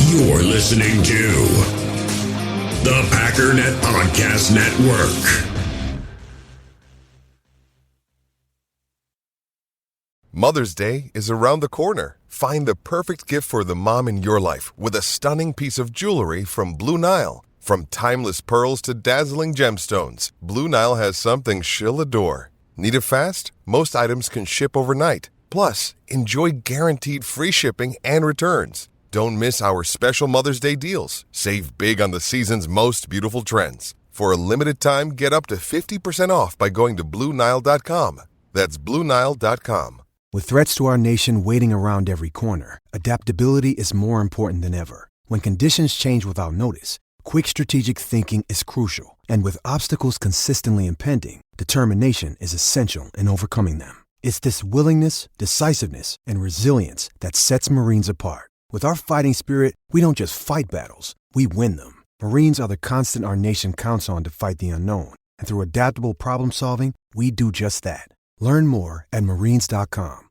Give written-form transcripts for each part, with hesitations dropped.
You're listening to the Packernet Podcast Network. Mother's Day is around the corner. Find the perfect gift for the mom in your life with a stunning piece of jewelry from Blue Nile. From timeless pearls to dazzling gemstones, Blue Nile has something she'll adore. Need it fast? Most items can ship overnight. Plus, enjoy guaranteed free shipping and returns. Don't miss our special Mother's Day deals. Save big on the season's most beautiful trends. For a limited time, get up to 50% off by going to BlueNile.com. That's BlueNile.com. With threats to our nation waiting around every corner, adaptability is more important than ever. When conditions change without notice, quick strategic thinking is crucial. And with obstacles consistently impending, determination is essential in overcoming them. It's this willingness, decisiveness, and resilience that sets Marines apart. With our fighting spirit, we don't just fight battles, we win them. Marines are the constant our nation counts on to fight the unknown. And through adaptable problem solving, we do just that. Learn more at marines.com.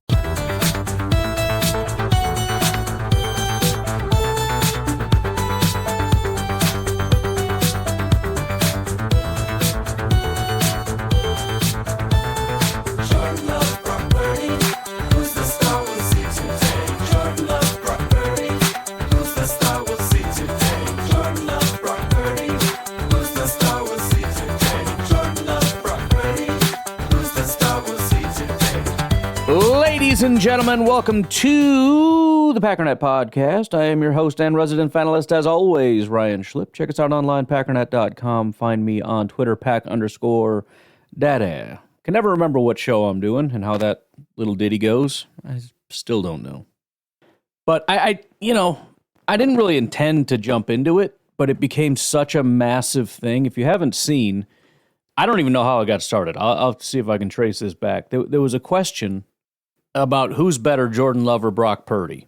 Ladies and gentlemen, welcome to the Packernet Podcast. I am your host and resident finalist, as always, Ryan Schlip. Check us out online, packernet.com. Find me on Twitter, pack_daddy. Can never remember what show I'm doing and how that little ditty goes. I still don't know. But I didn't really intend to jump into it, but it became such a massive thing. If you haven't seen, I don't even know how I got started. I'll see if I can trace this back. There was a question about who's better, Jordan Love or Brock Purdy.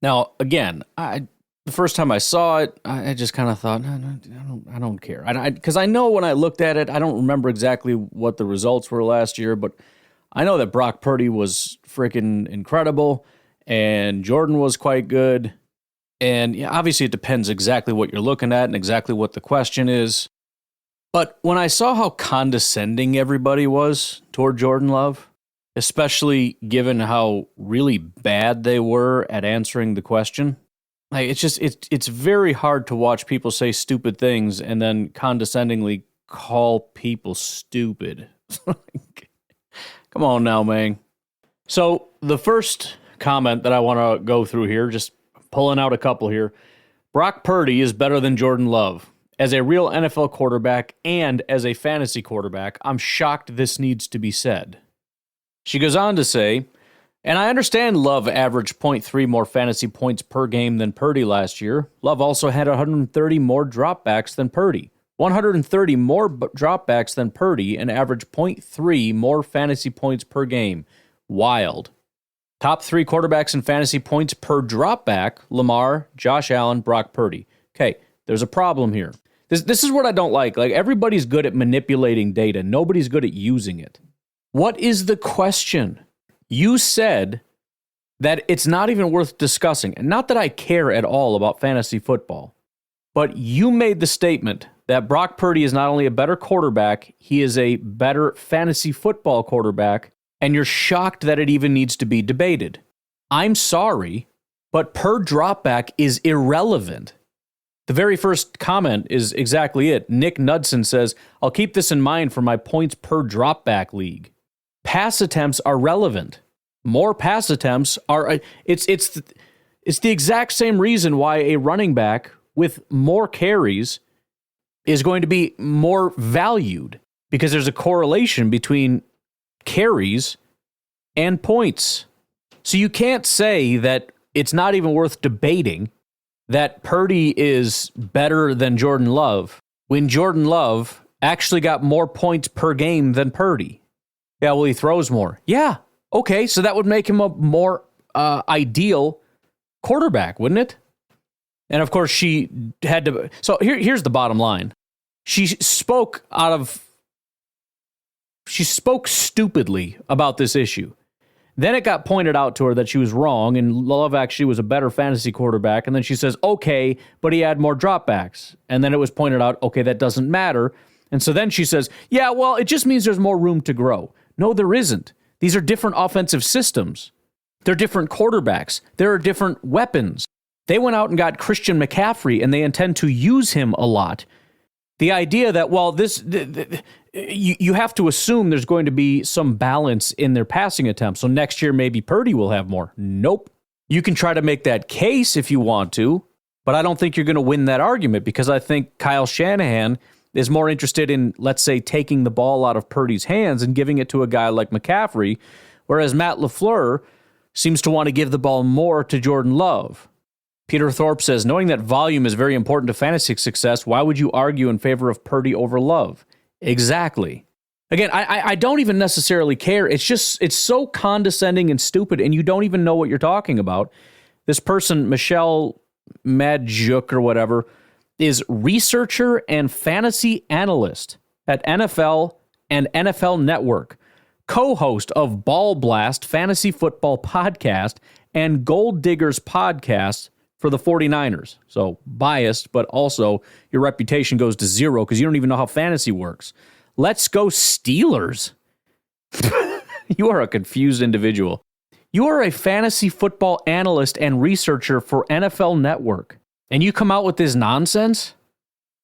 Now, again, the first time I saw it, I just kind of thought, I don't care. Because I know when I looked at it, I don't remember exactly what the results were last year, but I know that Brock Purdy was freaking incredible, and Jordan was quite good. And yeah, obviously it depends exactly what you're looking at and exactly what the question is. But when I saw how condescending everybody was toward Jordan Love, especially given how really bad they were at answering the question, like it's very hard to watch people say stupid things and then condescendingly call people stupid. Come on now, man. So the first comment that I want to go through here, just pulling out a couple here. Brock Purdy is better than Jordan Love. As a real NFL quarterback and as a fantasy quarterback, I'm shocked this needs to be said. She goes on to say, and I understand Love averaged 0.3 more fantasy points per game than Purdy last year. Love also had 130 more dropbacks than Purdy. 130 more dropbacks than Purdy and averaged 0.3 more fantasy points per game. Wild. Top three quarterbacks in fantasy points per dropback: Lamar, Josh Allen, Brock Purdy. Okay, there's a problem here. This is what I don't like. Like, everybody's good at manipulating data. Nobody's good at using it. What is the question? You said that it's not even worth discussing. And not that I care at all about fantasy football, but you made the statement that Brock Purdy is not only a better quarterback, he is a better fantasy football quarterback, and you're shocked that it even needs to be debated. I'm sorry, but per dropback is irrelevant. The very first comment is exactly it. Nick Knudsen says, I'll keep this in mind for my points per dropback league. Pass attempts are relevant. More pass attempts are... It's the exact same reason why a running back with more carries is going to be more valued, because there's a correlation between carries and points. So you can't say that it's not even worth debating that Purdy is better than Jordan Love when Jordan Love actually got more points per game than Purdy. Yeah, well, he throws more. Yeah, okay, so that would make him a more ideal quarterback, wouldn't it? And of course, she had to... So here's the bottom line. She spoke stupidly about this issue. Then it got pointed out to her that she was wrong, and Love actually was a better fantasy quarterback. And then she says, okay, but he had more dropbacks. And then it was pointed out, okay, that doesn't matter. And so then she says, yeah, well, it just means there's more room to grow. No, there isn't. These are different offensive systems. They're different quarterbacks. There are different weapons. They went out and got Christian McCaffrey, and they intend to use him a lot. The idea that, well, you have to assume there's going to be some balance in their passing attempts. So next year, maybe Purdy will have more. Nope. You can try to make that case if you want to, but I don't think you're going to win that argument because I think Kyle Shanahan is more interested in, let's say, taking the ball out of Purdy's hands and giving it to a guy like McCaffrey, whereas Matt LaFleur seems to want to give the ball more to Jordan Love. Peter Thorpe says, knowing that volume is very important to fantasy success, why would you argue in favor of Purdy over Love? Exactly. Again, I don't even necessarily care. It's so condescending and stupid, and you don't even know what you're talking about. This person, Michelle Madjuk or whatever, is researcher and fantasy analyst at NFL and NFL Network, co-host of Ball Blast Fantasy Football Podcast and Gold Diggers Podcast for the 49ers. So biased, but also your reputation goes to zero because you don't even know how fantasy works. Let's go Steelers. You are a confused individual. You are a fantasy football analyst and researcher for NFL Network, and you come out with this nonsense?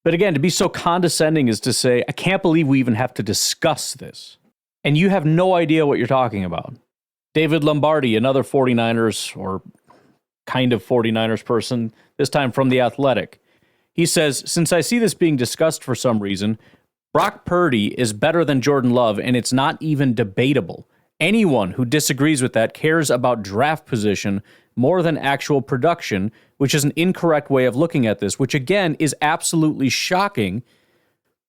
But again, to be so condescending is to say, I can't believe we even have to discuss this. And you have no idea what you're talking about. David Lombardi, another 49ers or kind of 49ers person, this time from The Athletic. He says, since I see this being discussed for some reason, Brock Purdy is better than Jordan Love, and it's not even debatable. Anyone who disagrees with that cares about draft position more than actual production, which is an incorrect way of looking at this, which again is absolutely shocking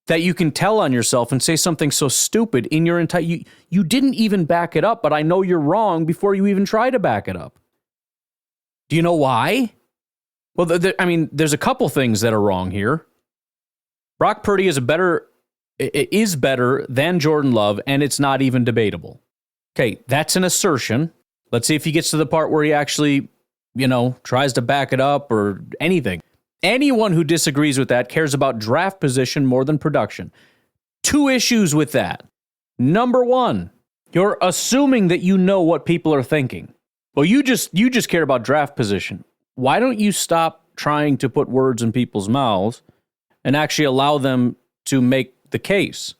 that you can tell on yourself and say something so stupid in your entire... You didn't even back it up, but I know you're wrong before you even try to back it up. Do you know why? Well, there's a couple things that are wrong here. Brock Purdy is better than Jordan Love, and it's not even debatable. Okay, that's an assertion. Let's see if he gets to the part where he actually, tries to back it up or anything. Anyone who disagrees with that cares about draft position more than production. Two issues with that. Number one, you're assuming that you know what people are thinking. Well, you just care about draft position. Why don't you stop trying to put words in people's mouths and actually allow them to make the case?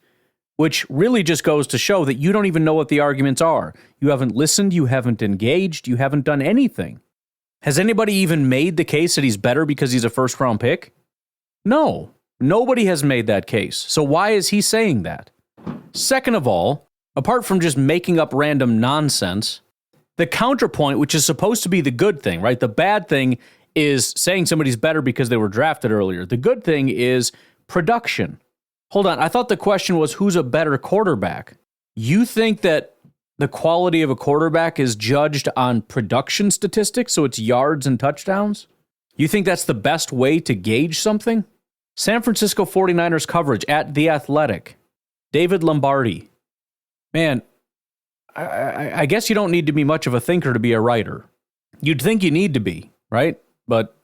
Which really just goes to show that you don't even know what the arguments are. You haven't listened, you haven't engaged, you haven't done anything. Has anybody even made the case that he's better because he's a first-round pick? No, nobody has made that case. So why is he saying that? Second of all, apart from just making up random nonsense, the counterpoint, which is supposed to be the good thing, right? The bad thing is saying somebody's better because they were drafted earlier. The good thing is production. Hold on, I thought the question was who's a better quarterback? You think that the quality of a quarterback is judged on production statistics, so it's yards and touchdowns? You think that's the best way to gauge something? San Francisco 49ers coverage at The Athletic. David Lombardi. Man, I guess you don't need to be much of a thinker to be a writer. You'd think you need to be, right? But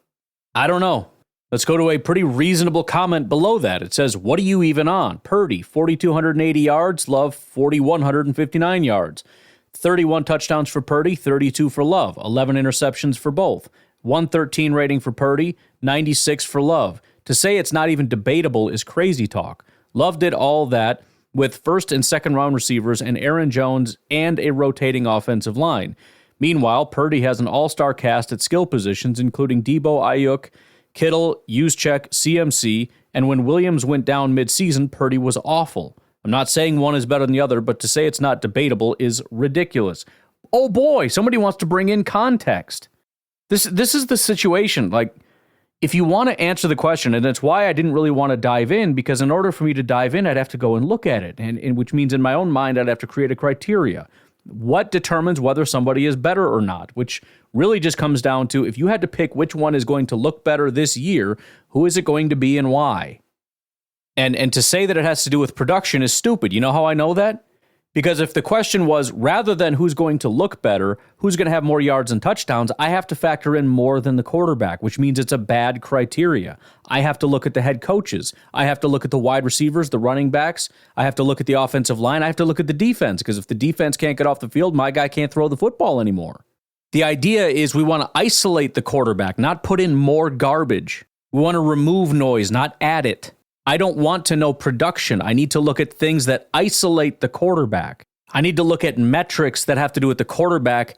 I don't know. Let's go to a pretty reasonable comment below that. It says, what are you even on? Purdy, 4,280 yards. Love, 4,159 yards. 31 touchdowns for Purdy, 32 for Love. 11 interceptions for both. 113 rating for Purdy, 96 for Love. To say it's not even debatable is crazy talk. Love did all that with first and second round receivers and Aaron Jones and a rotating offensive line. Meanwhile, Purdy has an all-star cast at skill positions, including Debo, Ayuk, Kittle, Juszczyk, CMC, and when Williams went down midseason, Purdy was awful. I'm not saying one is better than the other, but to say it's not debatable is ridiculous. Oh boy, somebody wants to bring in context. This is the situation. Like, if you want to answer the question, and that's why I didn't really want to dive in, because in order for me to dive in, I'd have to go and look at it, and which means in my own mind, I'd have to create a criteria. What determines whether somebody is better or not, which really just comes down to if you had to pick which one is going to look better this year, who is it going to be and why? And to say that it has to do with production is stupid. You know how I know that? Because if the question was, rather than who's going to look better, who's going to have more yards and touchdowns, I have to factor in more than the quarterback, which means it's a bad criteria. I have to look at the head coaches. I have to look at the wide receivers, the running backs. I have to look at the offensive line. I have to look at the defense, because if the defense can't get off the field, my guy can't throw the football anymore. The idea is we want to isolate the quarterback, not put in more garbage. We want to remove noise, not add it. I don't want to know production. I need to look at things that isolate the quarterback. I need to look at metrics that have to do with the quarterback,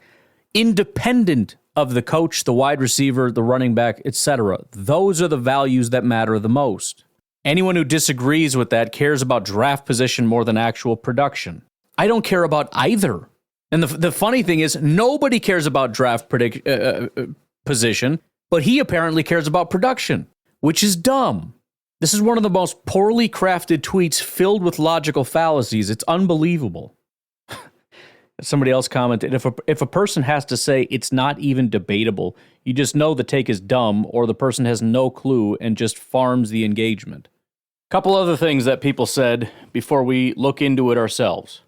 independent of the coach, the wide receiver, the running back, etc. Those are the values that matter the most. Anyone who disagrees with that cares about draft position more than actual production. I don't care about either. And the funny thing is, nobody cares about draft position, but he apparently cares about production, which is dumb. This is one of the most poorly crafted tweets filled with logical fallacies. It's unbelievable. Somebody else commented, if a person has to say it's not even debatable, you just know the take is dumb, or the person has no clue and just farms the engagement. Couple other things that people said before we look into it ourselves.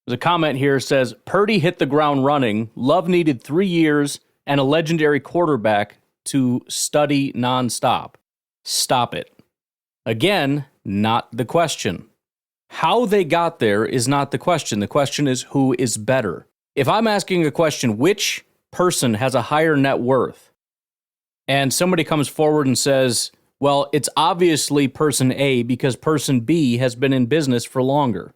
There's a comment here that says, Purdy hit the ground running. Love needed 3 years and a legendary quarterback to study nonstop. Stop it. Again, not the question. How they got there is not the question. The question is who is better. If I'm asking a question, which person has a higher net worth, and somebody comes forward and says, well, it's obviously person A because person B has been in business for longer.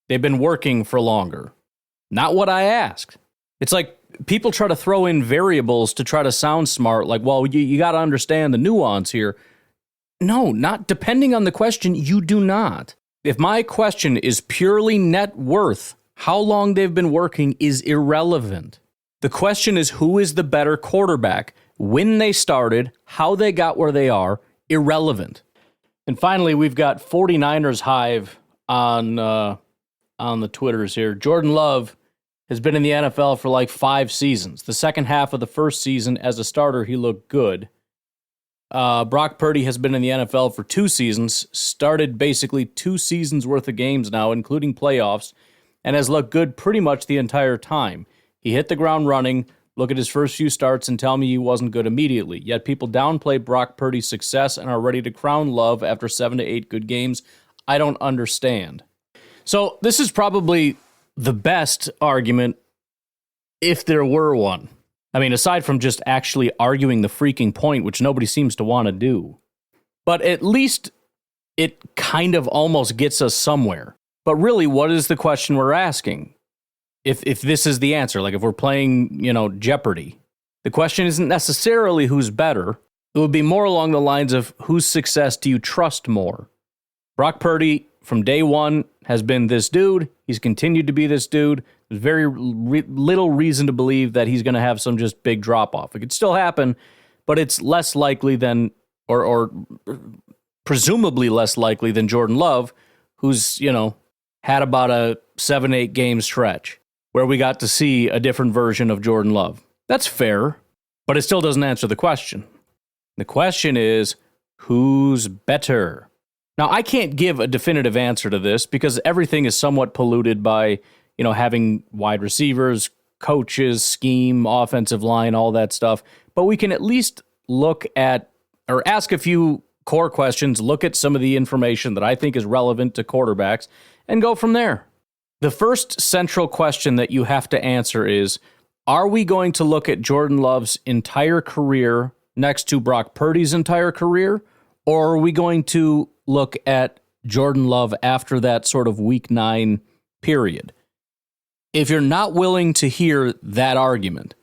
They've been working for longer. Not what I asked. It's like people try to throw in variables to try to sound smart, like, well, you got to understand the nuance here. No, not depending on the question, you do not. If my question is purely net worth, how long they've been working is irrelevant. The question is who is the better quarterback, when they started, how they got where they are, irrelevant. And finally, we've got 49ers Hive on the Twitters here. Jordan Love has been in the NFL for like 5 seasons. The second half of the first season as a starter, he looked good. Brock Purdy has been in the NFL for 2 seasons, started basically 2 seasons worth of games now, including playoffs, and has looked good pretty much the entire time. He hit the ground running. Look at his first few starts and tell me he wasn't good immediately. Yet people downplay Brock Purdy's success and are ready to crown Love after 7 to 8 good games. I don't understand. So this is probably the best argument, if there were one. I mean, aside from just actually arguing the freaking point, which nobody seems to want to do. But at least it kind of almost gets us somewhere. But really, what is the question we're asking? If this is the answer, like if we're playing, Jeopardy, the question isn't necessarily who's better. It would be more along the lines of whose success do you trust more? Brock Purdy, from day one, has been this dude. He's continued to be this dude. There's very little reason to believe that he's going to have some just big drop-off. It could still happen, but it's less likely than, or presumably less likely than Jordan Love, who's, had about a 7-8 game stretch where we got to see a different version of Jordan Love. That's fair, but it still doesn't answer the question. The question is, who's better? Now, I can't give a definitive answer to this because everything is somewhat polluted by, having wide receivers, coaches, scheme, offensive line, all that stuff. But we can at least look at, or ask a few core questions, look at some of the information that I think is relevant to quarterbacks, and go from there. The first central question that you have to answer is, are we going to look at Jordan Love's entire career next to Brock Purdy's entire career, or are we going to look at Jordan Love after that sort of week 9 period? If you're not willing to hear that argument,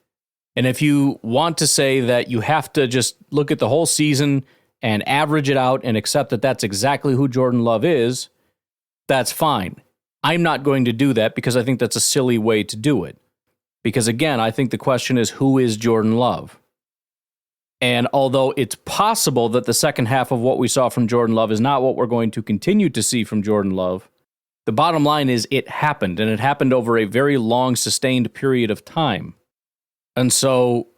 and if you want to say that you have to just look at the whole season and average it out and accept that that's exactly who Jordan Love is, that's fine. I'm not going to do that because I think that's a silly way to do it. Because again, I think the question is, who is Jordan Love? And although it's possible that the second half of what we saw from Jordan Love is not what we're going to continue to see from Jordan Love, the bottom line is it happened, and it happened over a very long, sustained period of time. And so,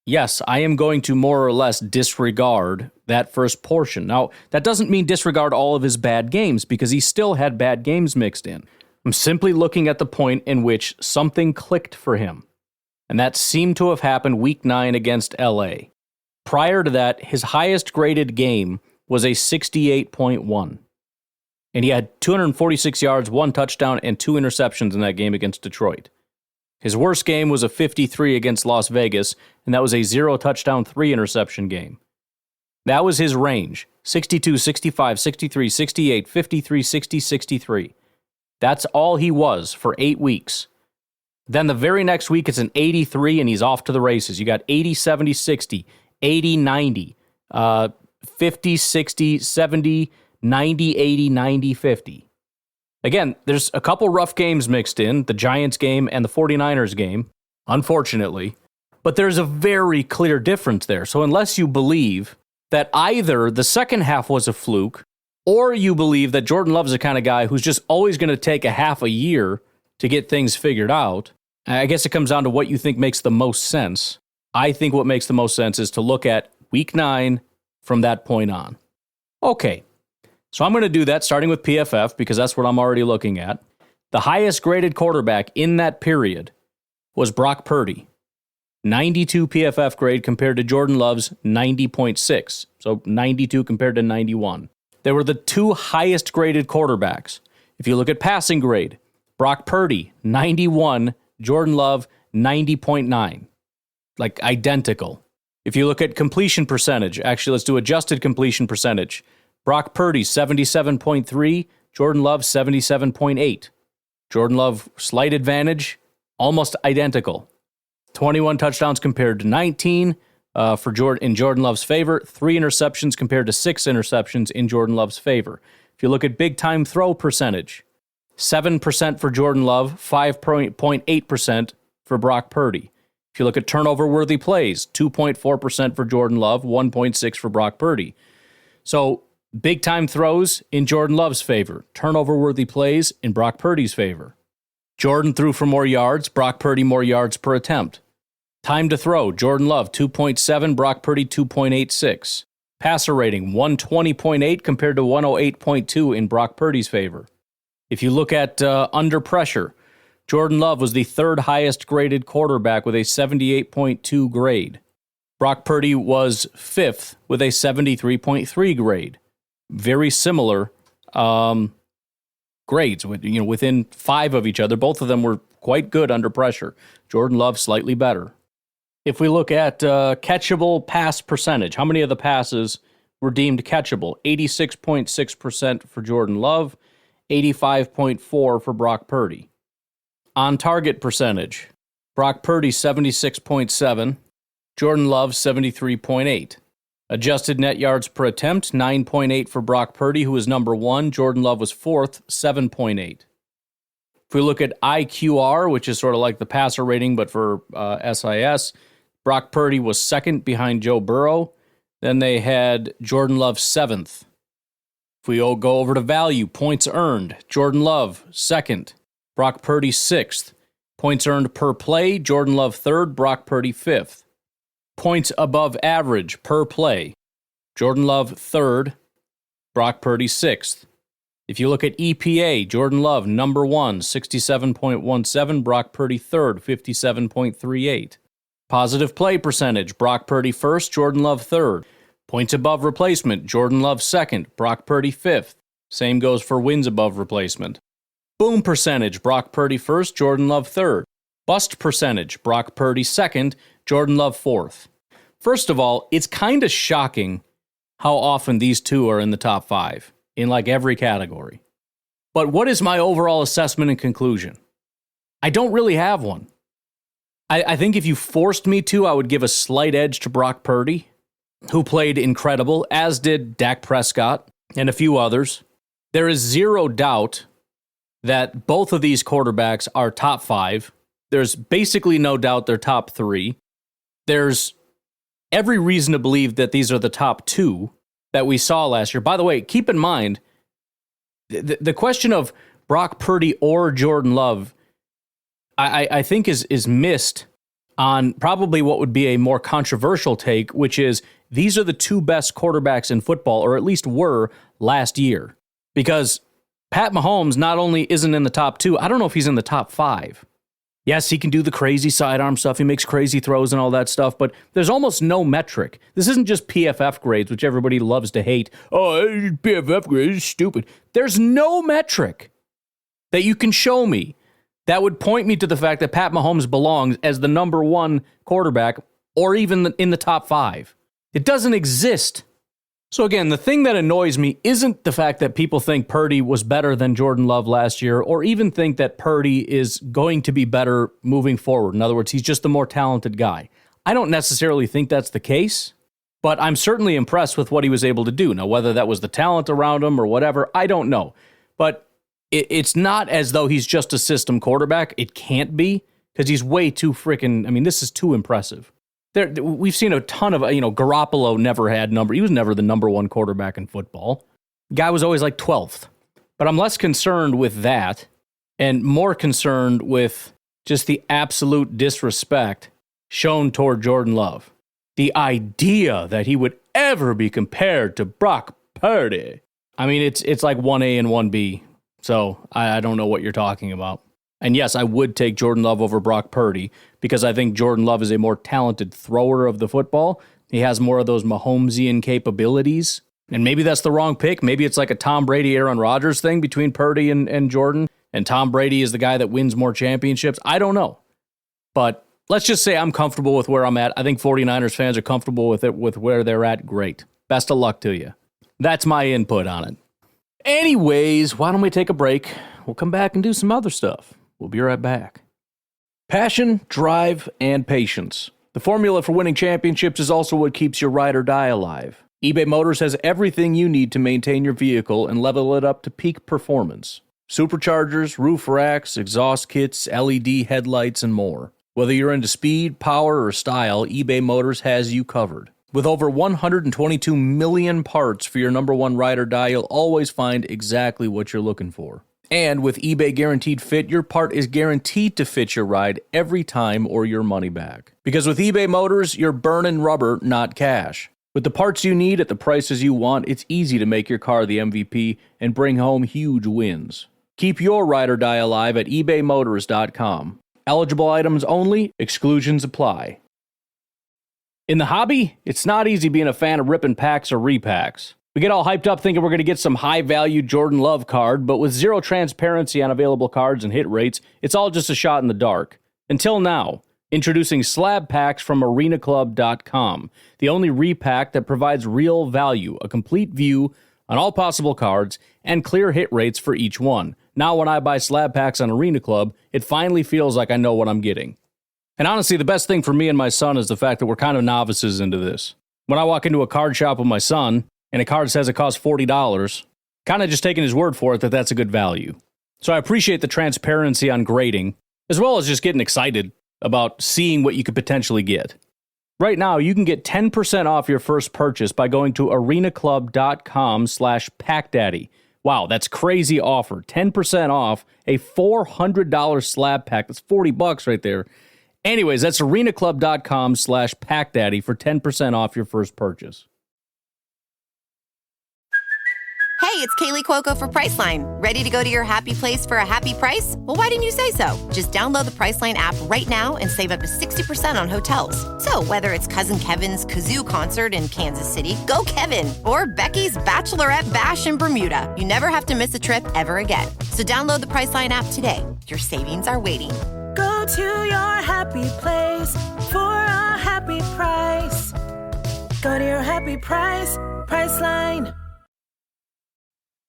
yes, I am going to more or less disregard that first portion. Now, that doesn't mean disregard all of his bad games, because he still had bad games mixed in. I'm simply looking at the point in which something clicked for him, and that seemed to have happened week 9 against LA. Prior to that, his highest graded game was a 68.1. And he had 246 yards, 1 touchdown, and 2 interceptions in that game against Detroit. His worst game was a 53 against Las Vegas, and that was a 0 touchdown, 3 interception game. That was his range: 62, 65, 63, 68, 53, 60, 63. That's all he was for 8 weeks. Then the very next week, it's an 83, and he's off to the races. You got 80, 70, 60, 80, 90, 50, 60, 70, 90, 80, 90, 50. Again, there's a couple rough games mixed in, the Giants game and the 49ers game, unfortunately. But there's a very clear difference there. So unless you believe that either the second half was a fluke, or you believe that Jordan Love's the kind of guy who's just always going to take a half a year to get things figured out, I guess it comes down to what you think makes the most sense. I think what makes the most sense is to look at week 9 from that point on. Okay, so I'm going to do that starting with PFF because that's what I'm already looking at. The highest graded quarterback in that period was Brock Purdy. 92 PFF grade compared to Jordan Love's 90.6. So 92 compared to 91. They were the 2 highest graded quarterbacks. If you look at passing grade, Brock Purdy, 91, Jordan Love, 90.9. Like identical. If you look at completion percentage, actually let's do adjusted completion percentage. Brock Purdy, 77.3, Jordan Love, 77.8. Jordan Love, slight advantage, almost identical. 21 touchdowns compared to 19 in Jordan Love's favor. 3 interceptions compared to 6 interceptions in Jordan Love's favor. If you look at big time throw percentage, 7% for Jordan Love, 5.8% for Brock Purdy. If you look at turnover-worthy plays, 2.4% for Jordan Love, 1.6% for Brock Purdy. So big time throws in Jordan Love's favor, turnover-worthy plays in Brock Purdy's favor. Jordan threw for more yards, Brock Purdy more yards per attempt. Time to throw, Jordan Love 2.7, Brock Purdy 2.86. Passer rating 120.8 compared to 108.2 in Brock Purdy's favor. If you look at under pressure, Jordan Love was the 3rd highest graded quarterback with a 78.2 grade. Brock Purdy was 5th with a 73.3 grade. Very similar grades, within 5 of each other. Both of them were quite good under pressure. Jordan Love slightly better. If we look at catchable pass percentage, how many of the passes were deemed catchable? 86.6% for Jordan Love, 85.4% for Brock Purdy. On target percentage, Brock Purdy 76.7%, Jordan Love 73.8%. Adjusted net yards per attempt, 9.8 for Brock Purdy, who was number 1. Jordan Love was 4th, 7.8. If we look at IQR, which is sort of like the passer rating, but for SIS, Brock Purdy was 2nd behind Joe Burrow. Then they had Jordan Love 7th. If we all go over to value, points earned, Jordan Love 2nd, Brock Purdy 6th. Points earned per play, Jordan Love 3rd, Brock Purdy 5th. Points above average per play, Jordan Love 3rd, Brock Purdy 6th. If you look at EPA, Jordan Love number 1, 67.17, Brock Purdy 3rd, 57.38. Positive play percentage, Brock Purdy 1st, Jordan Love 3rd. Points above replacement, Jordan Love 2nd, Brock Purdy 5th. Same goes for wins above replacement. Boom percentage, Brock Purdy 1st, Jordan Love 3rd. Bust percentage, Brock Purdy 2nd, Jordan Love 4th. First of all, it's kind of shocking how often these two are in the top 5 in like every category. But what is my overall assessment and conclusion? I don't really have one. I think if you forced me to, I would give a slight edge to Brock Purdy, who played incredible, as did Dak Prescott and a few others. There is zero doubt that both of these quarterbacks are top 5. There's basically no doubt they're top 3. There's every reason to believe that these are the top 2 that we saw last year. By the way, keep in mind, the question of Brock Purdy or Jordan Love, I think is missed on probably what would be a more controversial take, which is these are the 2 best quarterbacks in football, or at least were last year. Because Pat Mahomes not only isn't in the top 2, I don't know if he's in the top 5. Yes, he can do the crazy sidearm stuff. He makes crazy throws and all that stuff, but there's almost no metric. This isn't just PFF grades, which everybody loves to hate. Oh, PFF grades is stupid. There's no metric that you can show me that would point me to the fact that Pat Mahomes belongs as the number 1 quarterback or even in the top 5. It doesn't exist. So again, the thing that annoys me isn't the fact that people think Purdy was better than Jordan Love last year, or even think that Purdy is going to be better moving forward. In other words, he's just the more talented guy. I don't necessarily think that's the case, but I'm certainly impressed with what he was able to do. Now, whether that was the talent around him or whatever, I don't know. But it's not as though he's just a system quarterback. It can't be, because he's way too freaking, this is too impressive. We've seen a ton of, Garoppolo never had he was never the number 1 quarterback in football. Guy was always like 12th. But I'm less concerned with that and more concerned with just the absolute disrespect shown toward Jordan Love. The idea that he would ever be compared to Brock Purdy. It's like 1A and 1B. So I don't know what you're talking about. And yes, I would take Jordan Love over Brock Purdy because I think Jordan Love is a more talented thrower of the football. He has more of those Mahomesian capabilities. And maybe that's the wrong pick. Maybe it's like a Tom Brady, Aaron Rodgers thing between Purdy and Jordan. And Tom Brady is the guy that wins more championships. I don't know. But let's just say I'm comfortable with where I'm at. I think 49ers fans are comfortable with it, with where they're at. Great. Best of luck to you. That's my input on it. Anyways, why don't we take a break? We'll come back and do some other stuff. We'll be right back. Passion, drive, and patience. The formula for winning championships is also what keeps your ride or die alive. eBay Motors has everything you need to maintain your vehicle and level it up to peak performance. Superchargers, roof racks, exhaust kits, LED headlights, and more. Whether you're into speed, power, or style, eBay Motors has you covered. With over 122 million parts for your number 1 ride or die, you'll always find exactly what you're looking for. And with eBay Guaranteed Fit, your part is guaranteed to fit your ride every time or your money back. Because with eBay Motors, you're burning rubber, not cash. With the parts you need at the prices you want, it's easy to make your car the MVP and bring home huge wins. Keep your ride or die alive at ebaymotors.com. Eligible items only, exclusions apply. In the hobby, it's not easy being a fan of ripping packs or repacks. We get all hyped up thinking we're going to get some high-value Jordan Love card, but with zero transparency on available cards and hit rates, it's all just a shot in the dark. Until now, introducing slab packs from arenaclub.com, the only repack that provides real value, a complete view on all possible cards, and clear hit rates for each one. Now when I buy slab packs on Arena Club, it finally feels like I know what I'm getting. And honestly, the best thing for me and my son is the fact that we're kind of novices into this. When I walk into a card shop with my son, and a card says it costs $40, kind of just taking his word for it that that's a good value. So I appreciate the transparency on grading, as well as just getting excited about seeing what you could potentially get. Right now, you can get 10% off your first purchase by going to arenaclub.com/packdaddy. Wow, that's crazy offer. 10% off a $400 slab pack. That's $40 right there. Anyways, that's arenaclub.com/packdaddy for 10% off your first purchase. Hey, it's Kaylee Cuoco for Priceline. Ready to go to your happy place for a happy price? Well, why didn't you say so? Just download the Priceline app right now and save up to 60% on hotels. So whether it's Cousin Kevin's Kazoo Concert in Kansas City, go Kevin, or Becky's Bachelorette Bash in Bermuda, you never have to miss a trip ever again. So download the Priceline app today. Your savings are waiting. Go to your happy place for a happy price. Go to your happy price, Priceline.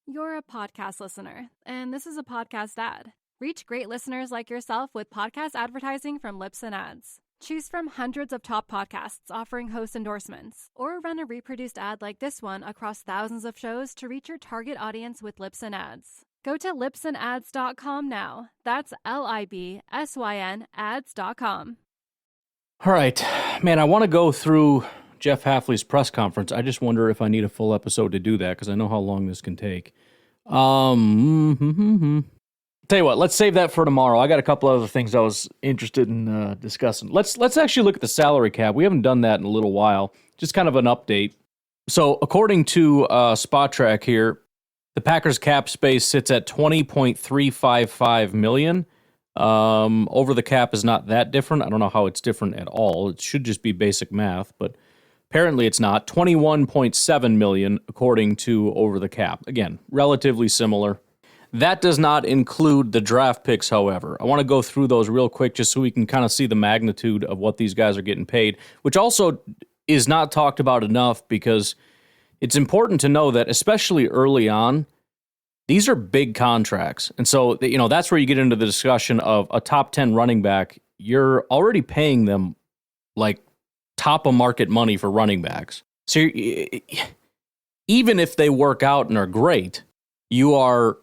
You're a podcast listener, and this is a podcast ad. Reach great listeners like yourself with podcast advertising from Lips and Ads. Choose from hundreds of top podcasts offering host endorsements, or run a reproduced ad like this one across thousands of shows to reach your target audience with Lips and Ads. Go to lipsandads.com now. That's LIBSYN ads.com. All right, man, I want to go through Jeff Hafley's press conference. I just wonder if I need a full episode to do that because I know how long this can take. Tell you what, let's save that for tomorrow. I got a couple other things I was interested in discussing. Let's actually look at the salary cap. We haven't done that in a little while. Just kind of an update. So according to Spot Track here, The Packers cap space sits at $20.355 million. Over the cap is not that different. I don't know how it's different at all. It should just be basic math, but apparently it's not. $21.7 million according to over the cap. Again, relatively similar. That does not include the draft picks, however. I want to go through those real quick just so we can kind of see the magnitude of what these guys are getting paid, which also is not talked about enough because it's important to know that, especially early on, these are big contracts. And so, that's where you get into the discussion of a top 10 running back. You're already paying them like top of market money for running backs. So even if they work out and are great, you are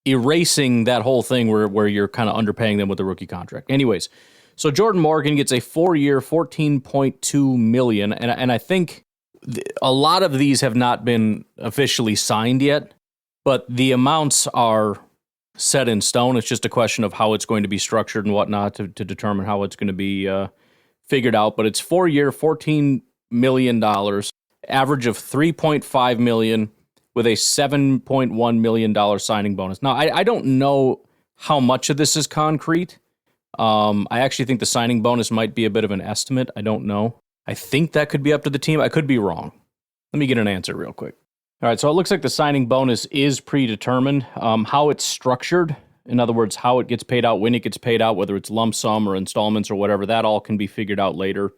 erasing that whole thing where you're kind of underpaying them with the rookie contract. Anyways, so Jordan Morgan gets a 4-year, $14.2 million. And I think a lot of these have not been officially signed yet, but the amounts are set in stone. It's just a question of how it's going to be structured and whatnot to determine how it's going to be figured out. But it's 4-year, $14 million, average of $3.5 million with a $7.1 million signing bonus. Now, I don't know how much of this is concrete. I actually think the signing bonus might be a bit of an estimate. I don't know. I think that could be up to the team. I could be wrong. Let me get an answer real quick. All right, so it looks like the signing bonus is predetermined. How it's structured, in other words, how it gets paid out, when it gets paid out, whether it's lump sum or installments or whatever, that all can be figured out later.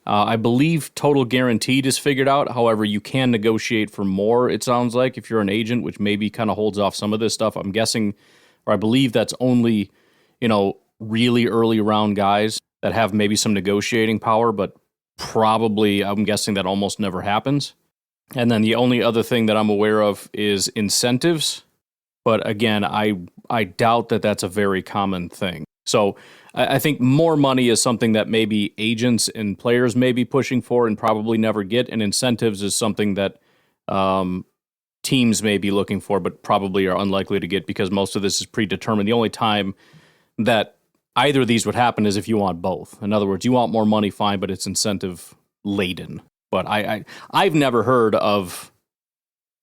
I believe total guaranteed is figured out. However, you can negotiate for more, it sounds like, if you're an agent, which maybe kind of holds off some of this stuff. I'm guessing, or I believe that's only, really early round guys that have maybe some negotiating power, but probably, I'm guessing that almost never happens. And then the only other thing that I'm aware of is incentives. But again, I doubt that that's a very common thing. So I think more money is something that maybe agents and players may be pushing for and probably never get. And incentives is something that teams may be looking for, but probably are unlikely to get because most of this is predetermined. The only time that either of these would happen is if you want both. In other words, you want more money, fine, but it's incentive laden. But I've never heard of,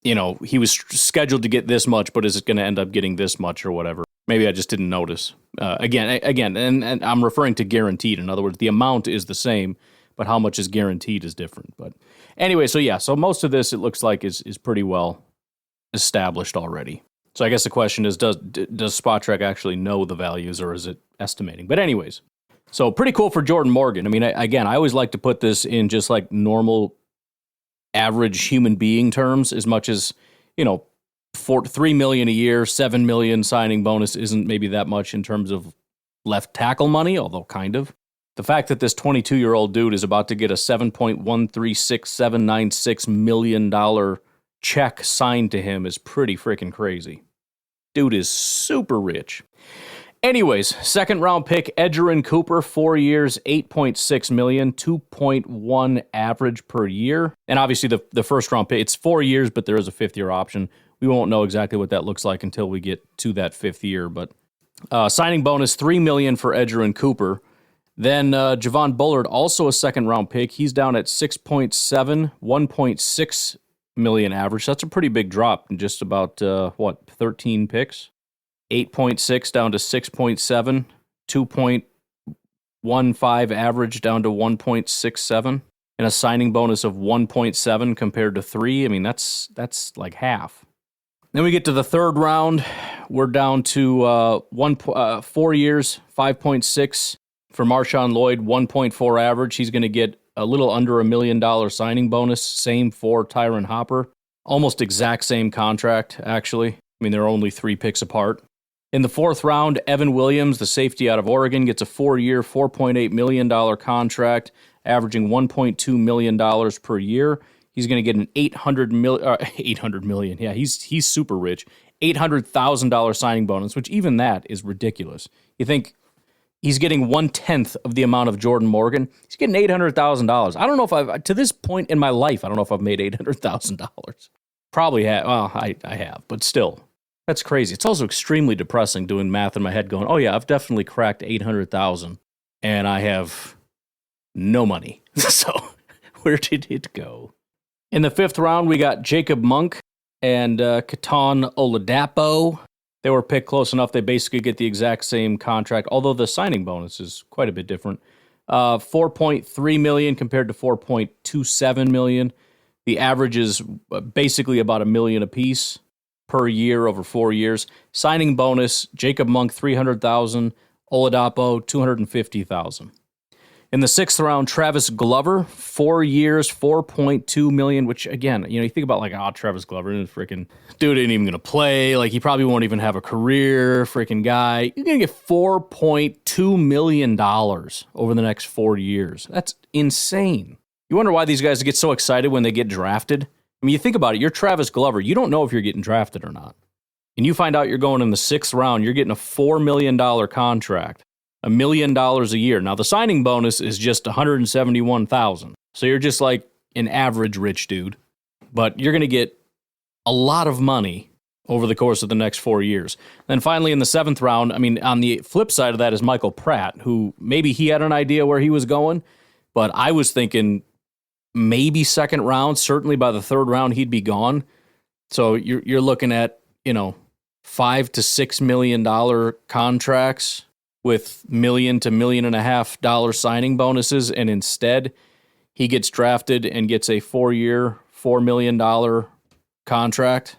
he was scheduled to get this much, but is it going to end up getting this much or whatever? Maybe I just didn't notice. Again, and I'm referring to guaranteed. In other words, the amount is the same, but how much is guaranteed is different. But anyway, so most of this, it looks like, is pretty well established already. So I guess the question is, does SpotTrack actually know the values or is it estimating? But anyways, so pretty cool for Jordan Morgan. I mean, I always like to put this in just like normal, average human being terms, as much as, for $3 million a year, $7 million signing bonus isn't maybe that much in terms of left tackle money, although kind of. The fact that this 22-year-old dude is about to get a $7.136796 million check signed to him is pretty freaking crazy. Dude is super rich. Anyways, second round pick, Edgerrin Cooper, 4 years, $8.6 million, 2.1 average per year. And obviously the first round pick, it's 4 years, but there is a 5th year option. We won't know exactly what that looks like until we get to that 5th year. But signing bonus, $3 million for Edgerrin Cooper. Then Javon Bullard, also a second round pick. He's down at 6.7, 1.6 million average. That's a pretty big drop in just about, 13 picks? 8.6 down to 6.7, 2.15 average down to 1.67, and a signing bonus of 1.7 compared to 3. I mean, that's like half. Then we get to the third round. We're down to 4 years, 5.6 for Marshawn Lloyd, 1.4 average. He's going to get a little under $1 million signing bonus. Same for Tyron Hopper. Almost exact same contract, actually. I mean, they're only 3 picks apart. In the fourth round, Evan Williams, the safety out of Oregon, gets a 4-year, $4.8 million contract, averaging $1.2 million per year. He's going to get an $800 million. Yeah, he's super rich. $800,000 signing bonus, which even that is ridiculous. You think he's getting 1/10 of the amount of Jordan Morgan? He's getting $800,000. I don't know if to this point in my life, I don't know if I've made $800,000. Probably have. Well, I have, but still. That's crazy. It's also extremely depressing doing math in my head going, oh yeah, I've definitely cracked 800,000 and I have no money. So where did it go? In the fifth round, we got Jacob Monk, and Keaton Oladapo. They were picked close enough. They basically get the exact same contract, although the signing bonus is quite a bit different. $4.3 million compared to $4.27 million. The average is basically about $1 million apiece per year over 4 years. Signing bonus: Jacob Monk $300,000, Oladapo $250,000. In the 6th round, Travis Glover, 4 years, $4.2 million, which, again, you think about Travis Glover, and freaking dude ain't even going to play. He probably won't even have a career, freaking guy. You're going to get $4.2 million over the next 4 years. That's insane. You wonder why these guys get so excited when they get drafted? I mean, you think about it. You're Travis Glover. You don't know if you're getting drafted or not. And you find out you're going in the 6th round, you're getting a $4 million contract. $1 million a year. Now, the signing bonus is just $171,000. So you're just like an average rich dude. But you're going to get a lot of money over the course of the next 4 years. Then finally, in the 7th round, on the flip side of that is Michael Pratt, who maybe he had an idea where he was going, but I was thinking maybe 2nd round. Certainly by the 3rd round, he'd be gone. So you're looking at, $5 to $6 million contracts with $1 million to $1.5 million signing bonuses, and instead he gets drafted and gets a 4-year, $4 million contract,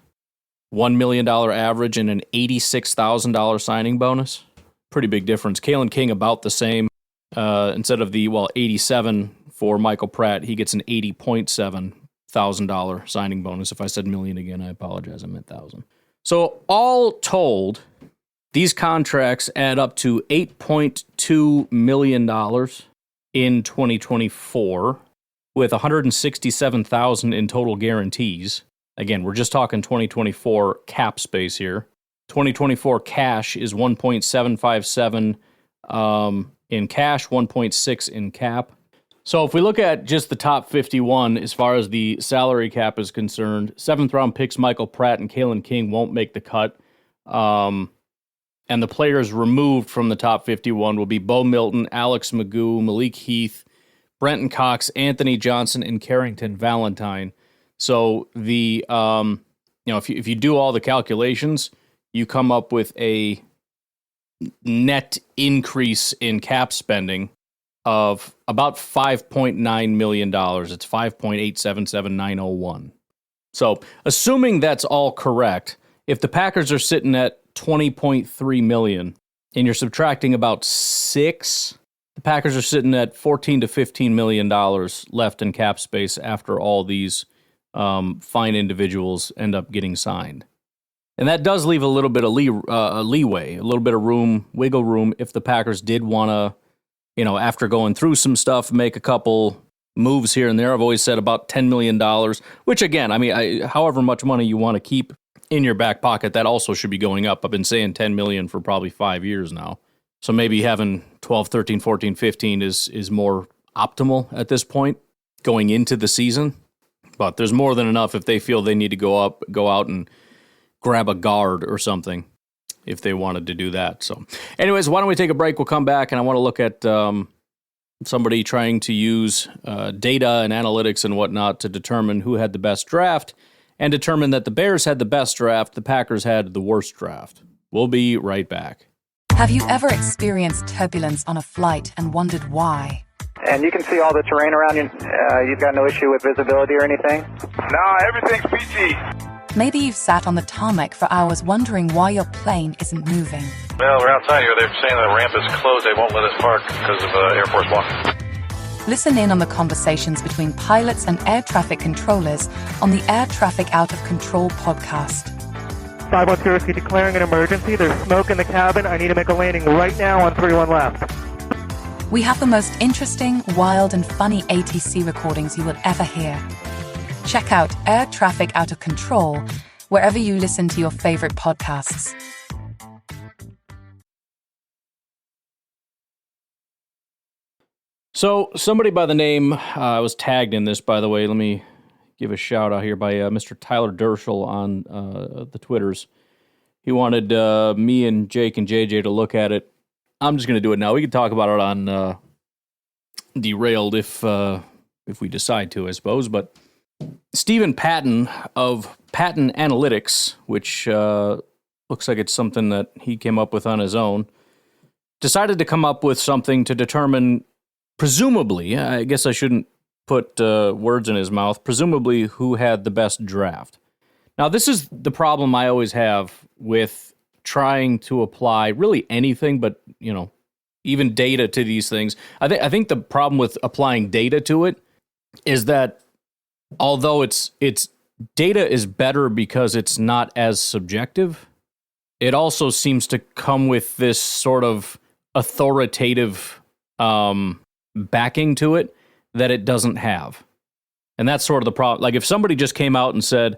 $1 million average, and an $86,000 signing bonus. Pretty big difference. Kalen King about the same. Instead of the 87 for Michael Pratt, he gets an $80.7 thousand signing bonus. If I said million again, I apologize. I meant thousand. So all told, these contracts add up to $8.2 million in 2024, with $167,000 in total guarantees. Again, we're just talking 2024 cap space here. 2024 cash is 1.757 in cash, 1.6 in cap. So if we look at just the top 51 as far as the salary cap is concerned, 7th round picks Michael Pratt and Kalen King won't make the cut. And the players removed from the top 51 will be Bo Milton, Alex Magoo, Malik Heath, Brenton Cox, Anthony Johnson, and Carrington Valentine. So the if you do all the calculations, you come up with a net increase in cap spending of about $5.9 million. It's $5.877901. So assuming that's all correct, if the Packers are sitting at $20.3 million and you're subtracting about $6, the Packers are sitting at $14 to $15 million left in cap space after all these fine individuals end up getting signed. And that does leave a little bit of leeway, a little bit of wiggle room, if the Packers did want to, after going through some stuff, make a couple moves here and there. I've always said about $10 million, which again, however much money you want to keep in your back pocket, that also should be going up. I've been saying $10 million for probably 5 years now. So maybe having 12, 13, 14, 15 is more optimal at this point going into the season. But there's more than enough if they feel they need to go out and grab a guard or something if they wanted to do that. So anyways, why don't we take a break? We'll come back, and I want to look at somebody trying to use data and analytics and whatnot to determine who had the best draft and determine that the Bears had the best draft, the Packers had the worst draft. We'll be right back. Have you ever experienced turbulence on a flight and wondered why? And you can see all the terrain around you. You've got no issue with visibility or anything? No, everything's peachy. Maybe you've sat on the tarmac for hours wondering why your plane isn't moving. Well, we're outside here. They're saying the ramp is closed. They won't let us park because of Air Force One. Listen in on the conversations between pilots and air traffic controllers on the Air Traffic Out of Control podcast. 510 declaring an emergency. There's smoke in the cabin. I need to make a landing right now on 31 left. We have the most interesting, wild, and funny ATC recordings you will ever hear. Check out Air Traffic Out of Control wherever you listen to your favorite podcasts. So somebody by the name, I was tagged in this, by the way. Let me give a shout out here by Mr. Tyler Dershel on the Twitters. He wanted me and Jake and JJ to look at it. I'm just going to do it now. We can talk about it on Derailed if we decide to, I suppose. But Stephen Patton of Patton Analytics, which looks like it's something that he came up with on his own, decided to come up with something to determine, presumably, I guess I shouldn't put words in his mouth, presumably who had the best draft. Now, this is the problem I always have with trying to apply really anything, but, even data to these things. I think the problem with applying data to it is that although it's data is better because it's not as subjective, it also seems to come with this sort of authoritative backing to it that it doesn't have. And that's sort of the problem. Like if somebody just came out and said,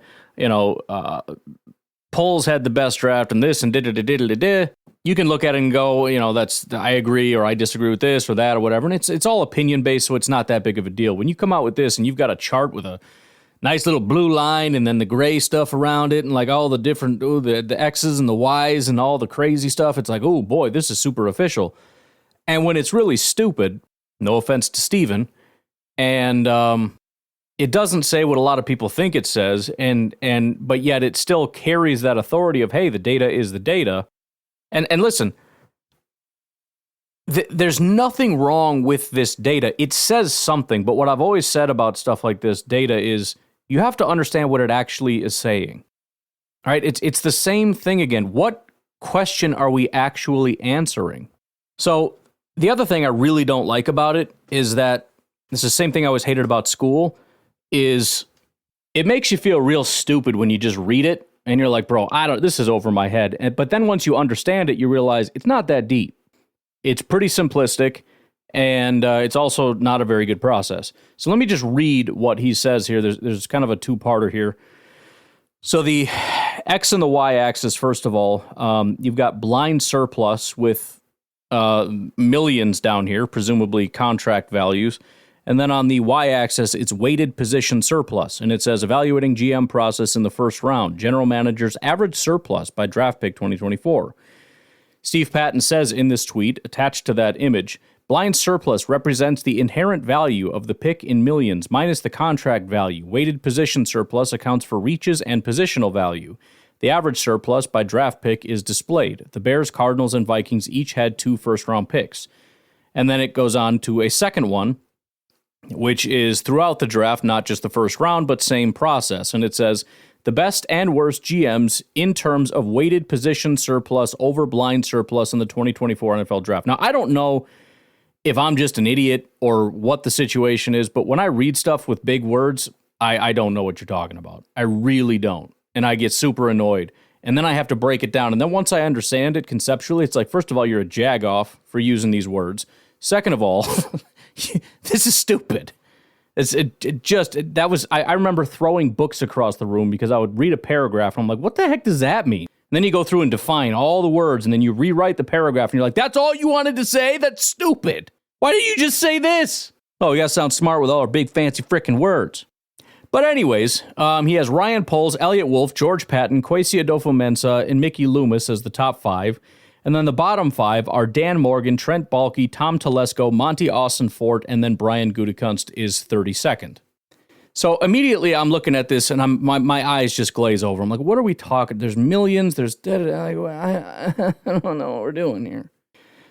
polls had the best draft and this and da-da-da-da-da-da, you can look at it and go, I agree or I disagree with this or that or whatever. And it's all opinion-based, so it's not that big of a deal. When you come out with this and you've got a chart with a nice little blue line and then the gray stuff around it and like all the different, the X's and the Y's and all the crazy stuff, it's like, oh boy, this is super official. And when it's really stupid, no offense to Steven, and it doesn't say what a lot of people think it says, but yet it still carries that authority of, hey, the data is the data. And listen, there's nothing wrong with this data. It says something, but what I've always said about stuff like this data is you have to understand what it actually is saying. All right, it's the same thing again. What question are we actually answering? So the other thing I really don't like about it is that this is the same thing I always hated about school, is it makes you feel real stupid when you just read it and you're like, bro, this is over my head. But then once you understand it, you realize it's not that deep. It's pretty simplistic, and it's also not a very good process. So let me just read what he says here. There's kind of a two-parter here. So the X and the Y axis, first of all, you've got blind surplus with millions down here, presumably contract values. And then on the Y-axis, it's weighted position surplus. And it says, evaluating GM process in the first round, general manager's average surplus by draft pick 2024. Steve Patton says in this tweet, attached to that image, blind surplus represents the inherent value of the pick in millions minus the contract value. Weighted position surplus accounts for reaches and positional value. The average surplus by draft pick is displayed. The Bears, Cardinals, and Vikings each had 2 first-round picks. And then it goes on to a second one, which is throughout the draft, not just the first round, but same process. And it says, the best and worst GMs in terms of weighted position surplus over blind surplus in the 2024 NFL draft. Now, I don't know if I'm just an idiot or what the situation is, but when I read stuff with big words, I don't know what you're talking about. I really don't. And I get super annoyed. And then I have to break it down. And then once I understand it conceptually, it's like, first of all, you're a jagoff for using these words. Second of all, this is stupid. I remember throwing books across the room because I would read a paragraph and I'm like, what the heck does that mean? And then you go through and define all the words and then you rewrite the paragraph and you're like, that's all you wanted to say? That's stupid. Why didn't you just say this? Oh, you gotta sound smart with all our big fancy frickin' words. But anyways, he has Ryan Poles, Elliott Wolf, George Patton, Kwesi Adofo-Mensah, and Mickey Loomis as the top 5. And then the bottom 5 are Dan Morgan, Trent Baalke, Tom Telesco, Monty Austin Fort, and then Brian Gutekunst is 32nd. So immediately I'm looking at this and my eyes just glaze over. I'm like, what are we talking? There's millions, there's... I don't know what we're doing here.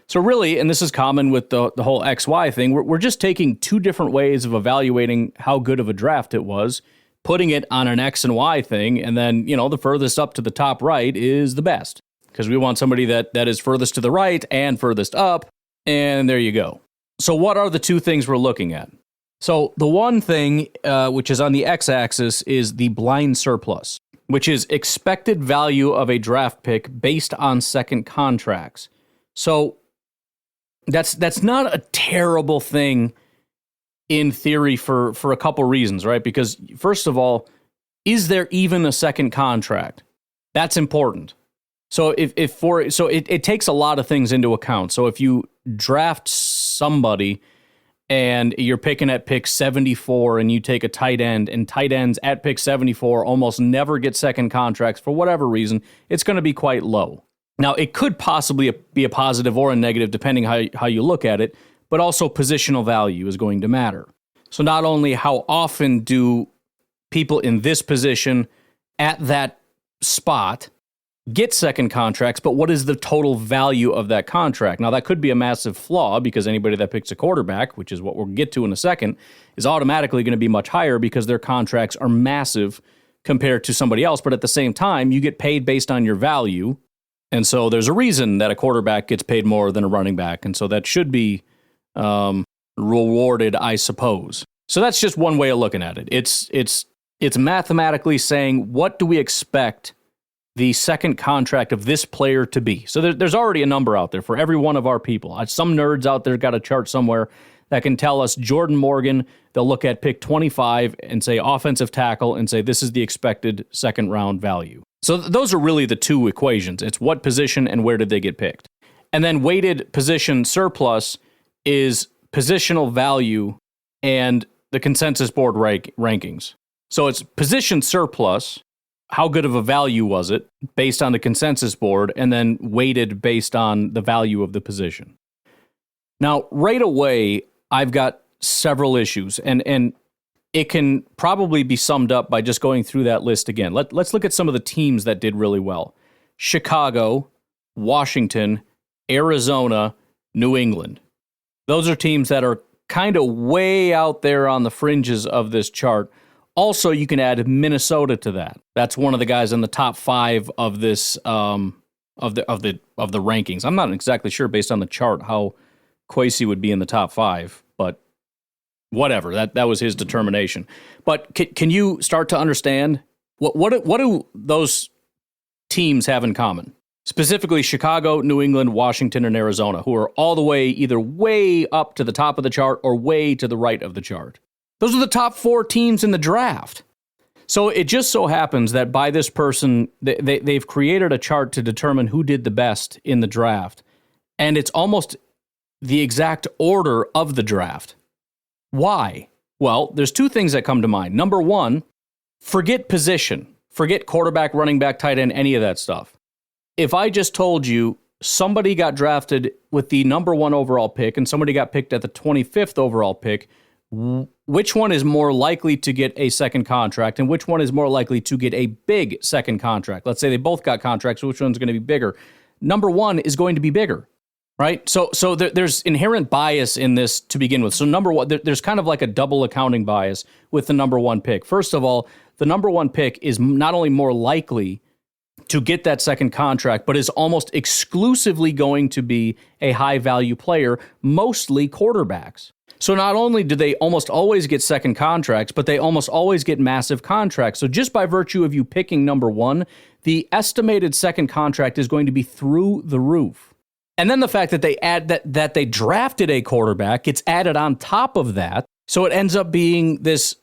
So really, and this is common with the whole XY thing, we're just taking 2 different ways of evaluating how good of a draft it was, putting it on an X and Y thing, and then, the furthest up to the top right is the best. Because we want somebody that is furthest to the right and furthest up, and there you go. So what are the 2 things we're looking at? So the one thing, which is on the X-axis, is the blind surplus, which is expected value of a draft pick based on second contracts. So that's not a terrible thing in theory for a couple reasons, right? Because first of all, is there even a second contract? That's important. So it takes a lot of things into account. So if you draft somebody and you're picking at pick 74 and you take a tight end, and tight ends at pick 74 almost never get second contracts for whatever reason, it's going to be quite low. Now, it could possibly be a positive or a negative depending how you look at it, but also positional value is going to matter. So not only how often do people in this position at that spot get second contracts, but what is the total value of that contract? Now, that could be a massive flaw because anybody that picks a quarterback, which is what we'll get to in a second, is automatically going to be much higher because their contracts are massive compared to somebody else. But at the same time, you get paid based on your value. And so there's a reason that a quarterback gets paid more than a running back. And so that should be rewarded, I suppose. So that's just one way of looking at it. It's mathematically saying, what do we expect the second contract of this player to be? So there's already a number out there for every one of our people. Some nerds out there got a chart somewhere that can tell us Jordan Morgan, they'll look at pick 25 and say offensive tackle and say this is the expected second round value. So those are really the two equations. It's what position and where did they get picked. And then weighted position surplus is positional value and the consensus board rankings. So it's position surplus, how good of a value was it based on the consensus board, and then weighted based on the value of the position. Now, right away, I've got several issues, and it can probably be summed up by just going through that list again. Let's look at some of the teams that did really well. Chicago, Washington, Arizona, New England. Those are teams that are kind of way out there on the fringes of this chart. Also, you can add Minnesota to that. That's one of the guys in the top 5 of this of the rankings. I'm not exactly sure based on the chart how Kwesi would be in the top 5, but whatever. That was his determination. But can you start to understand what do those teams have in common? Specifically, Chicago, New England, Washington, and Arizona, who are all the way either way up to the top of the chart or way to the right of the chart. Those are the top 4 teams in the draft. So it just so happens that by this person, they've created a chart to determine who did the best in the draft. And it's almost the exact order of the draft. Why? Well, there's 2 things that come to mind. Number 1, forget position. Forget quarterback, running back, tight end, any of that stuff. If I just told you somebody got drafted with the number 1 overall pick and somebody got picked at the 25th overall pick, which one is more likely to get a second contract and which one is more likely to get a big second contract? Let's say they both got contracts. Which one's going to be bigger? Number 1 is going to be bigger, right? So there's inherent bias in this to begin with. So number 1, there's kind of like a double accounting bias with the number 1 pick. First of all, the number 1 pick is not only more likely to get that second contract, but is almost exclusively going to be a high-value player, mostly quarterbacks. So not only do they almost always get second contracts, but they almost always get massive contracts. So just by virtue of you picking number 1, the estimated second contract is going to be through the roof. And then the fact that they add that they drafted a quarterback gets added on top of that. So it ends up being this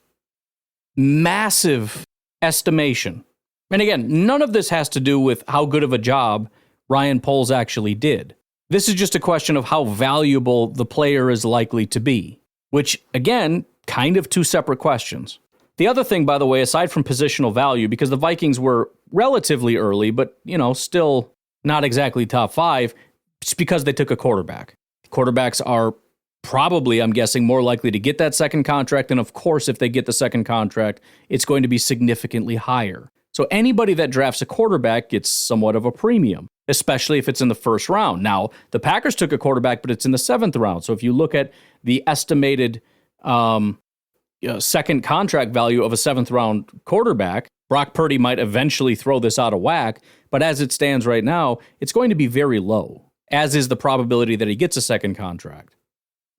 massive estimation. And again, none of this has to do with how good of a job Ryan Poles actually did. This is just a question of how valuable the player is likely to be, which, again, kind of 2 separate questions. The other thing, by the way, aside from positional value, because the Vikings were relatively early, but, still not exactly top 5, it's because they took a quarterback. Quarterbacks are probably, I'm guessing, more likely to get that second contract. And of course, if they get the second contract, it's going to be significantly higher. So anybody that drafts a quarterback gets somewhat of a premium, especially if it's in the first round. Now, the Packers took a quarterback, but it's in the 7th round. So if you look at the estimated second contract value of a 7th round quarterback, Brock Purdy might eventually throw this out of whack. But as it stands right now, it's going to be very low, as is the probability that he gets a second contract.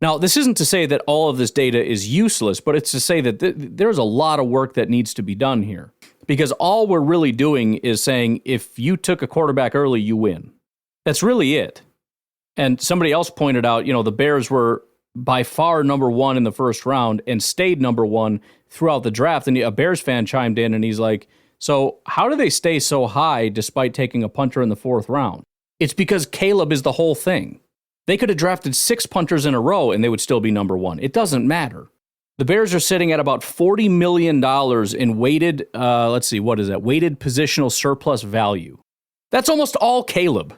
Now, this isn't to say that all of this data is useless, but it's to say that there's a lot of work that needs to be done here. Because all we're really doing is saying, if you took a quarterback early, you win. That's really it. And somebody else pointed out, the Bears were by far number 1 in the first round and stayed number 1 throughout the draft. And a Bears fan chimed in and he's like, so how do they stay so high despite taking a punter in the 4th round? It's because Caleb is the whole thing. They could have drafted 6 punters in a row and they would still be number 1. It doesn't matter. The Bears are sitting at about $40 million in weighted, weighted positional surplus value. That's almost all Caleb.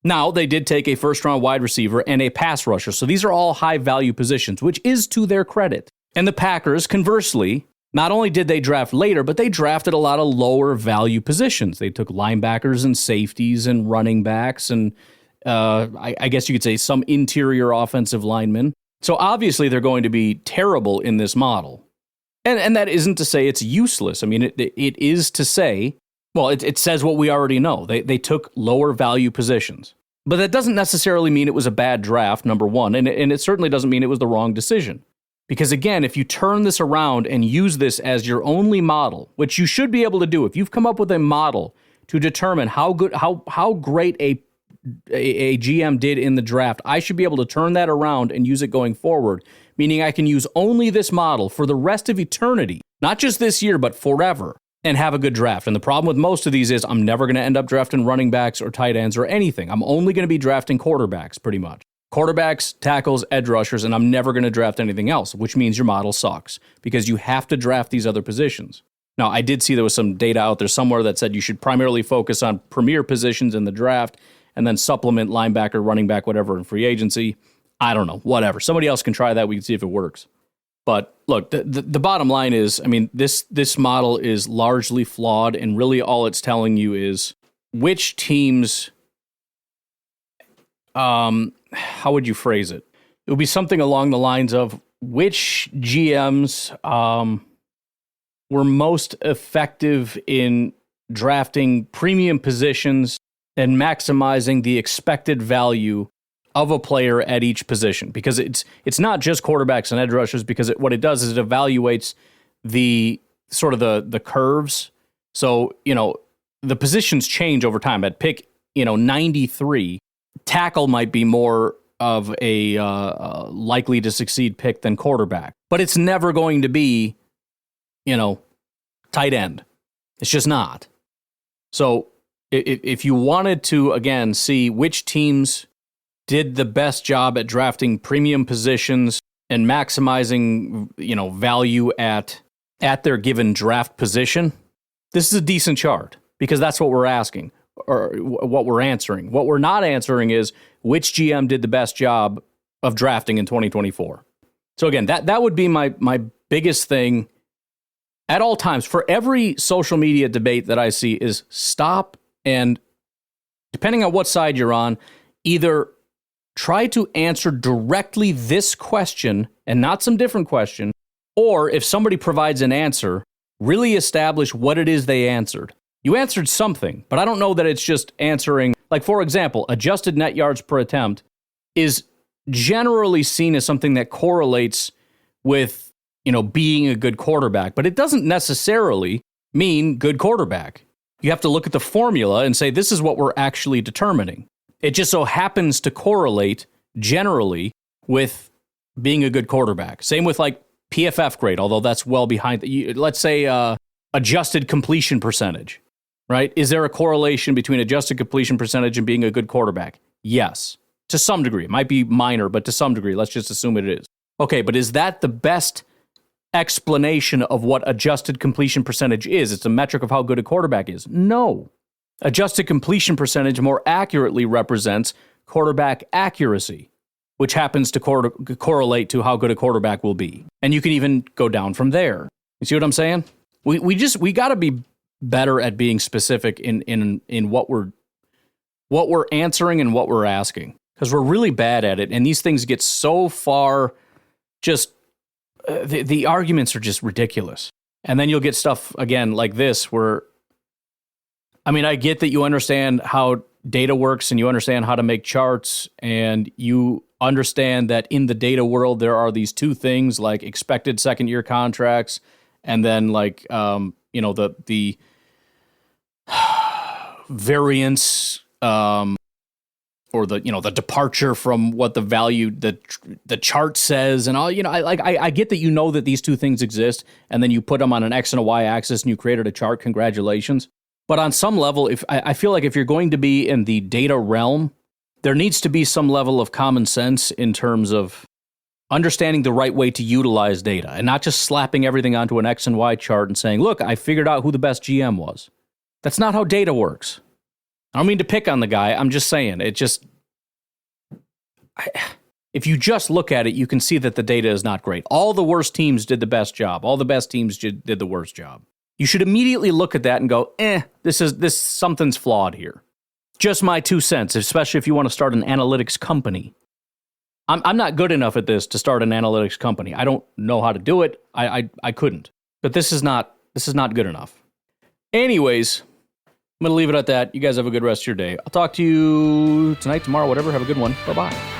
Now, they did take a first-round wide receiver and a pass rusher, so these are all high-value positions, which is to their credit. And the Packers, conversely, Not only did they draft later, but they drafted a lot of lower value positions. They took linebackers and safeties and running backs and I guess you could say some interior offensive linemen. So obviously they're going to be terrible in this model. And that isn't to say it's useless. I mean, it is to say, well, it says what we already know. They took lower value positions. But that doesn't necessarily mean it was a bad draft, number one. And it certainly doesn't mean it was the wrong decision. Because again, if you turn this around and use this as your only model, which you should be able to do, if you've come up with a model to determine how great a GM did in the draft, I should be able to turn that around and use it going forward, meaning I can use only this model for the rest of eternity, not just this year, but forever, and have a good draft. And the problem with most of these is I'm never going to end up drafting running backs or tight ends or anything. I'm only going to be drafting quarterbacks, pretty much. Quarterbacks, tackles, edge rushers, and I'm never going to draft anything else, which means your model sucks because you have to draft these other positions. Now, I did see there was some data out there somewhere that said you should primarily focus on premier positions in the draft and then supplement linebacker, running back, whatever in free agency. I don't know, whatever. Somebody else can try that. We can see if it works. But look, the bottom line is, I mean, this model is largely flawed, and really all it's telling you is which teams, how would you phrase it? It would be something along the lines of which GMs were most effective in drafting premium positions and maximizing the expected value of a player at each position, because it's not just quarterbacks and edge rushers, because what it does is it evaluates the sort of the curves. So, the positions change over time. At pick, 93, tackle might be more of a likely to succeed pick than quarterback, but it's never going to be, tight end. It's just not. So if you wanted to, again, see which teams did the best job at drafting premium positions and maximizing, value at their given draft position, this is a decent chart, because that's what we're asking, or what we're answering. What we're not answering is which GM did the best job of drafting in 2024. So again, that would be my biggest thing at all times for every social media debate that I see is stop and, depending on what side you're on, either try to answer directly this question and not some different question, or if somebody provides an answer, really establish what it is they answered. You answered something, but I don't know that it's just answering. Like, for example, adjusted net yards per attempt is generally seen as something that correlates with, being a good quarterback, but it doesn't necessarily mean good quarterback. You have to look at the formula and say, this is what we're actually determining. It just so happens to correlate generally with being a good quarterback. Same with like PFF grade, although that's well behind. Let's say adjusted completion percentage, right? Is there a correlation between adjusted completion percentage and being a good quarterback? Yes, to some degree. It might be minor, but to some degree, let's just assume it is. Okay, but is that the best explanation of what adjusted completion percentage is? It's a metric of how good a quarterback is. No. Adjusted completion percentage more accurately represents quarterback accuracy, which happens to correlate to how good a quarterback will be. And you can even go down from there. You see what I'm saying? We got to be better at being specific in what we're answering and what we're asking, because we're really bad at it. And these things get so far just the arguments are just ridiculous. And then you'll get stuff again like this where, I mean, I get that you understand how data works and you understand how to make charts, and you understand that in the data world there are these two things like expected second year contracts and then like the variance or the departure from what the value the chart says and all. I get that that these two things exist, and then you put them on an X and a Y axis and you created a chart. Congratulations. But on some level, I feel like if you're going to be in the data realm, there needs to be some level of common sense in terms of understanding the right way to utilize data and not just slapping everything onto an X and Y chart and saying, look, I figured out who the best GM was. That's not how data works. I don't mean to pick on the guy. I'm just saying, If you just look at it, you can see that the data is not great. All the worst teams did the best job. All the best teams did the worst job. You should immediately look at that and go, something's flawed here. Just my 2 cents, especially if you want to start an analytics company. I'm not good enough at this to start an analytics company. I don't know how to do it. I couldn't. But this is not good enough. Anyways, I'm going to leave it at that. You guys have a good rest of your day. I'll talk to you tonight, tomorrow, whatever. Have a good one. Bye-bye.